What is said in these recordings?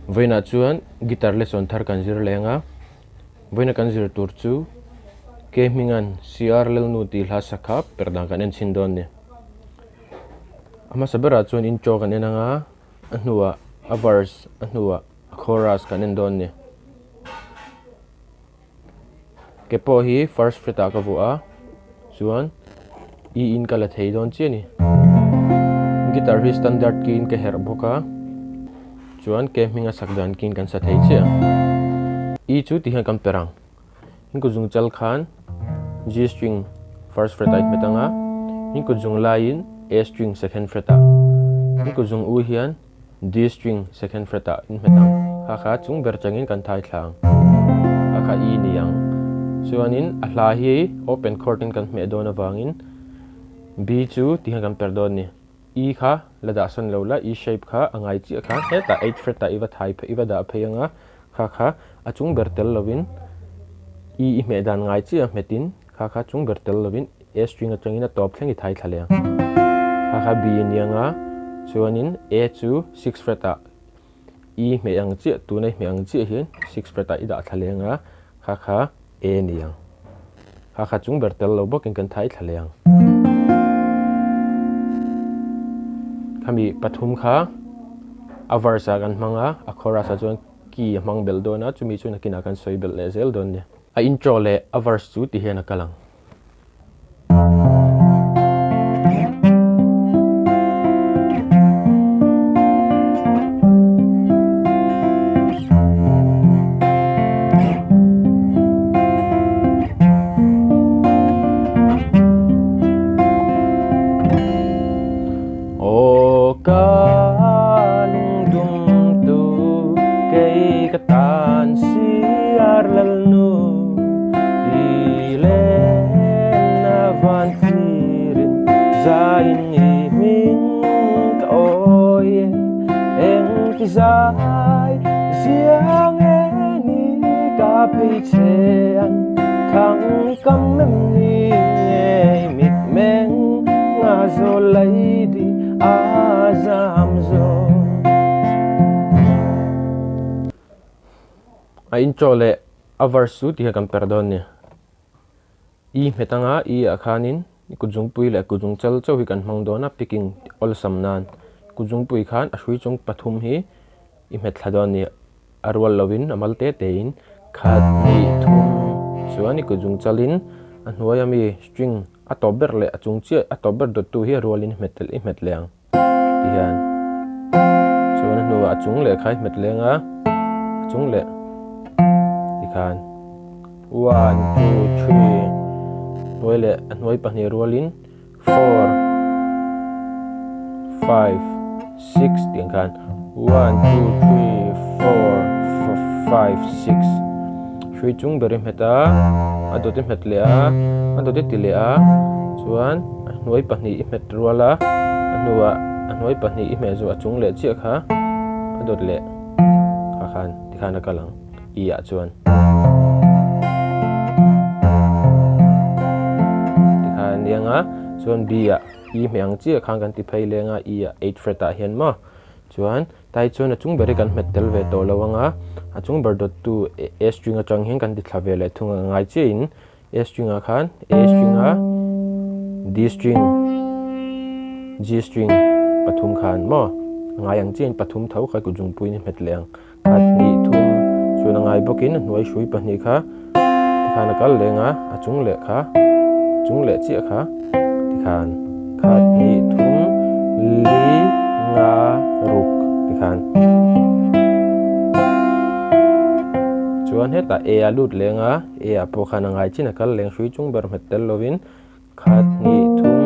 voina chuan guitar le son thar kan zir lenga voina kan zir tur chu K.Hmingan Siar Lalnu ti hla sakha Perhdan kan en chin don ni ama sabera chuan intro kan enanga ahnua a verse ahnua a chorus kan en don ni Capo hi first fret ka vuah chuan in kala theih don chi ni guitar hi standard key in ka her boka chuan K.Hminga sakdan kin kan sa theih chi chu ti han kan perang in ko jung chal khan G string first fret ai metanga in ko jung line A string second fret in ko jung u hian D string second fret in metang kha chung ber changin kan thai thlang kha i ni yang chuanin a hla hi open chord in kan hme don awangin B chu ti han kan per don ni E kha lada son lola E shape kha angai chi kha heta 8 fret ta iwa thai phe iwa da pheyanga kha achung bertel lovin E hme dan ngai chi a hmetin kha chung bertel lovin A string atangina tawp thlengi thai thlale kha B nianga chuanin A chu 6 fret ta E hme ang chi tu nei hme ang chi hian 6 fret ta ida thlenga kha A niang kha chung bertel lo bokin kan thai thlaleang kami pathum kha a verse kan hmanga a chorus a chuan ki hmang bel dona chumi chu nakina kan soi bel le zel don ni a intro le a verse chu ti hian a kalang Siar Lalnu ilen avantirin zain min ka oye engtizai siang ni ka peichean thang kam ni ngei mit meng nga zo lady azam zo a intro le a verse chu ti kan perdon ni I metanga I akhanin kujung pui le kujung chal chau hi kan hmang dona picking all samnan kujung pui khan a hrui chung pathum hi I met thladon ni arwal lovin amalte tein khat ni thum chuani kujung chalin a hnuayami string a tober le a chung chi a tober dot tu hi rolin metel I met leang hian chuan hnu a chung le khai met lenga chung le kan 1 2 3 toile anoi pahni rolin 4 5 6 tiang kan 1 2 3 4 5 6 shui chung berim heta adote metlea adote tilea chuan anoi pahni met rola anoi pahni MIZO achung le chi kha adot le khan tikhana kalang I chuan nianga chuan B a I hmeang chi khang kan ti phei lenga I 8 fret a hian ma chuan tai chuan a chung beri kan metel ve to lawanga a chung ber dot tu A string atang hian kan ti thlave le thunga ngai chi in A string a khan A string a D string G string pathum khan ma ngai ang chin pathum thau kha ku jung pui ni metleng khat ni thum chuan ngai bokin hnuai hrui pahni kha tikhana kal lenga a chung le kha chung le chi kha tikhan khat ni thum li nga ruk tikhan chuan heta A a lut lenga A a po khana ngai china kal leng hrui chung ber metel lovin khat ni thum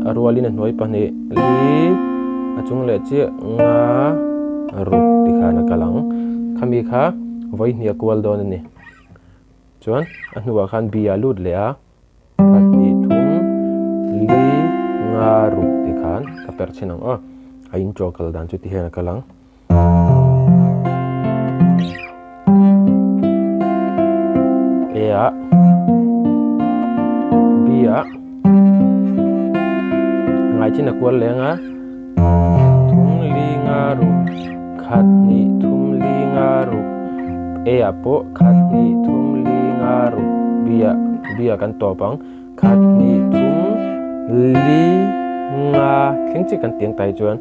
arwalin hnoi pahni li a chung le chi nga ruk tikhana kalang khami kha voi hnia kwal don ni chuan a hnuwa khan B a lut le a khat ni thum li nga ruk tikhan ka per chinang a intro kal dan chu ti hena kalang A a B a ngai china kwal lenga thum li nga ruk khat ni thum li nga ru e apo khat ni thum li nga ru bia kan tawpang khat ni thum li nga thing chi kan tiang tai chuan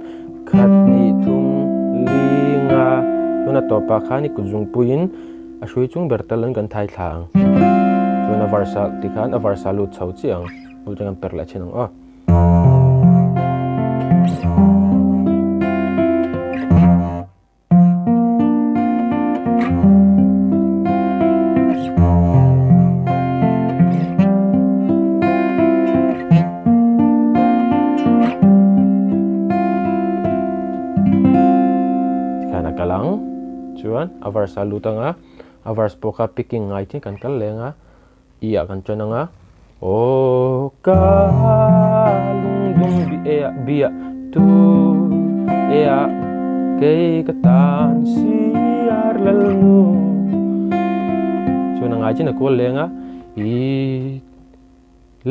khat ni thum li nga tuna tawpa kha ni kuzung puin a hrui chung bertalan kan thai thlang tuna varsa tikhan a varsa lut chho chiang uljangan perla chenang a chuan avars alutanga avars poka picking ngai thi kan kal lenga ia kan chonanga o ka lung dung bia tu ea ke katan siar lalnu chuan ngai chin ko lenga i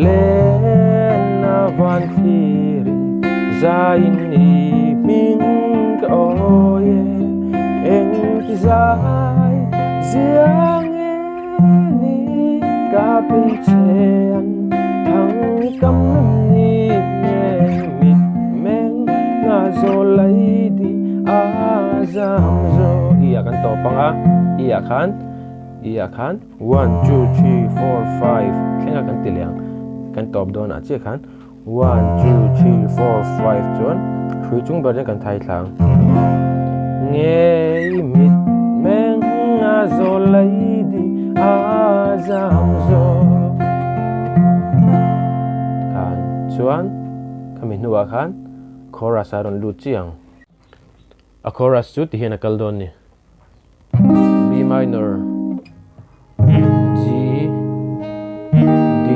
lena van thirin zain ni ming ka oye engtin ziang ni ka pinchen thang kam ni mit meng nga zo lai di azam zo ia kan to panga ia khan 1 2 3 4 5 khenga kan tiliang kan top don a che khan 1 2 3 4 5 chuan hrui chung ber kan thai thlang ngei mit meng nga zo lai di azam zo kan chuan kami nuwa khan chorus aron lu chiang a chorus chu ti hian a kal don ni B minor G D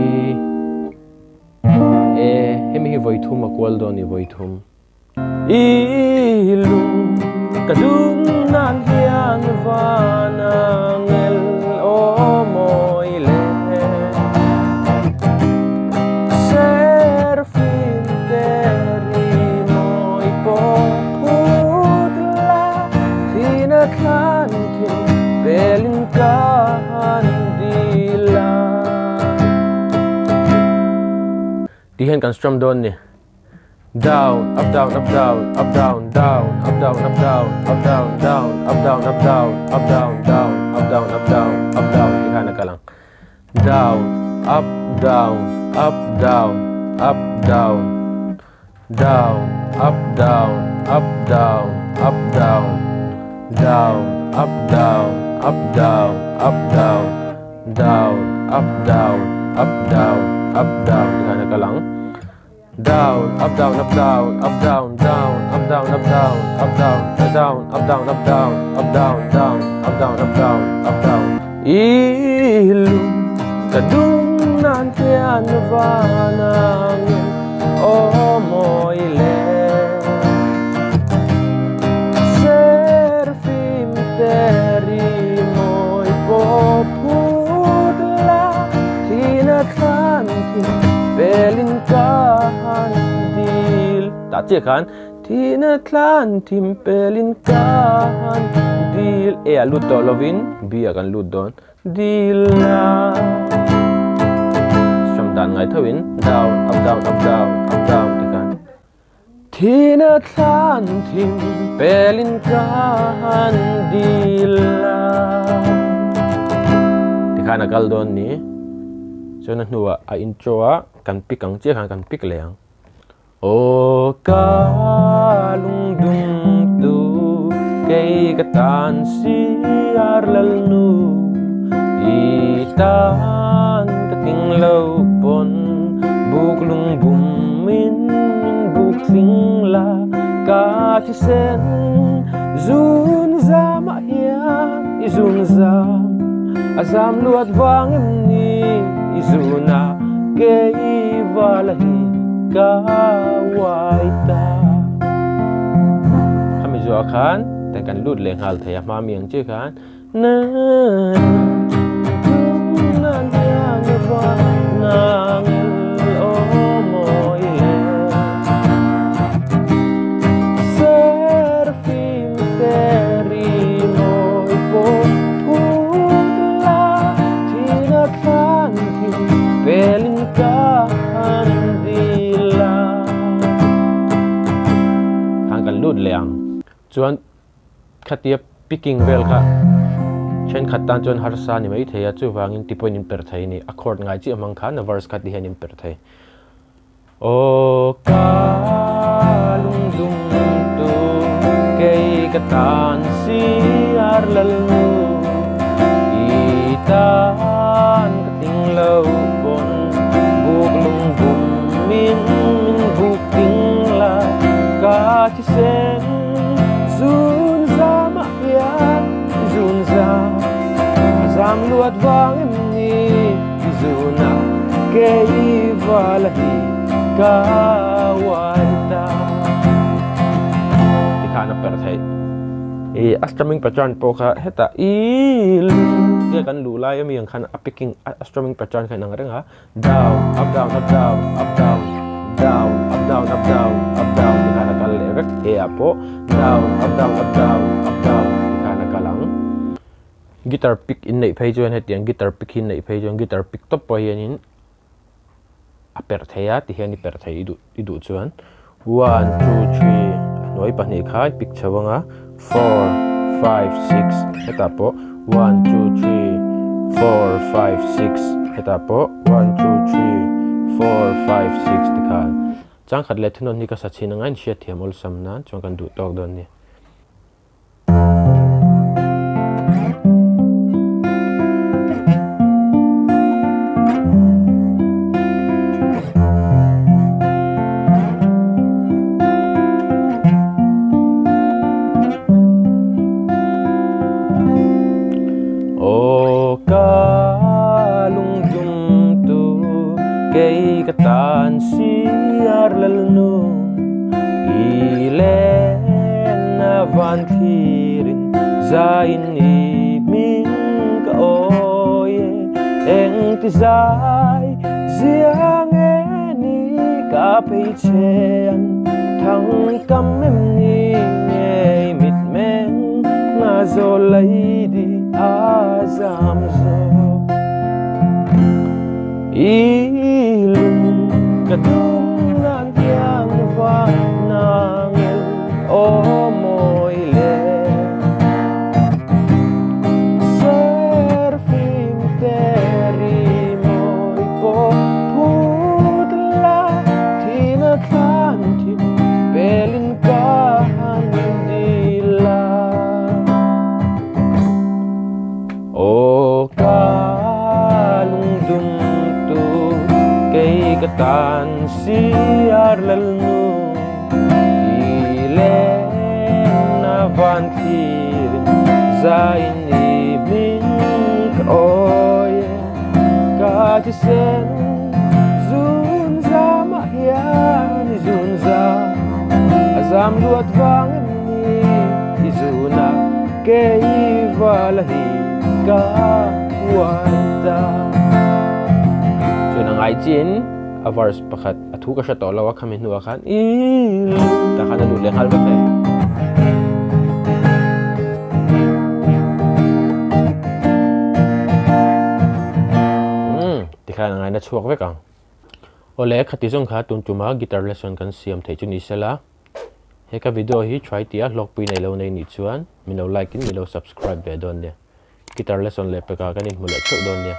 E hemi hi voithum a kwal don ni voithum I lung kadung nan hian vana ngel o moi le ser fin teri moi po utla tina khan thi belin kan dila di hen kan strum don ni down up down up down up down down up down up down up down down up down up down up down down up down up down up down ihana kalang down up down up down up down down up down up down up down down up down up down up down down up down up down up down ihana kalang down up down up down up down down up down up down up down down up down up down up down down up down up down up down ilum kadung nan hian vana ngel o moi le ser fim teri moi po putla tina khan thi belin kan dil ta che khan tina khan thim pelin kan dil e alu to lovin bi akan lut don dil na som dan ngai thawin down up down up down up down ti kan tina khan thim pelin kan dil na ti khan akal don ni cho nên nuwa a intro a kan pikang che kan pik leang o ka lung dung tu kei katan siar lalnu i tan kating lo pon buk lung bum min buk thing la ka thi sen zun zam a hian I zun zam azam luat wang em ni izuna kei valahi ka waita MIZO khan ten kan lut leng hal theih ma miang che khan na yang va nang o moi le ser fin te khatia picking vel kha chen khatan chon harsa ni mai theya chu wangin ti point in per thai ni accord ngai chi amang kha na verse khat hian in per thai o ka lung dung tu kei katan siar lalnu itan kating lau bon buk lung bum min buk ting la ka chi sen zun za ma hian zun za zam luat wang em ni zuna kei valahi ka wanta ti khana per thai strumming pattern po kha heta te kan lu lai ami ang khan picking strumming pattern khan ang renga down up down up down up down down up down up down up down ti khana kal levek apo down up down up down up down ti khana kalang guitar pick in nei phei chuan hetiang guitar pick in nei phei chuan guitar pick top po hianin per theya ti hian ni per thei du chuan 1 2 3 noi pa nei khai pick chawanga 4 5 6 heta po 1 2 3 4 5 6 heta po 1 2 3 4 5 6 ti khan chang khat le thunon ni ka sa chhin ngai sia thiam ol sam nan chong kan du tok don ni katan siar lalnu ilena vantirin zain min ka oye engtizai ziang ni ka peichen thang kam em ni ngei mit men nga zo lady azam zo kadung nan tiang va nangel o moi le surfing teri moi po putla tina kanti belin kandila o kalung dum tu kei katan siar lalnu ilena vantir zain min ka oye ka sen zun za ma hian zun za azam luat wang ni izuna kei valahi ka wanta ngai chin a verse pakhat athu ka sha to lawa khamin nuwa khan ta khana lu le khal ba the ti khana ngai na chuak ve kang ole khati jong kha tun tuma guitar lesson kan siam thei chu ni sela he ka video hi try tia hlawkpui nei lo nei ni chuan mino like in milo subscribe ve don ne guitar lesson le pe ka kan in mula chu don ne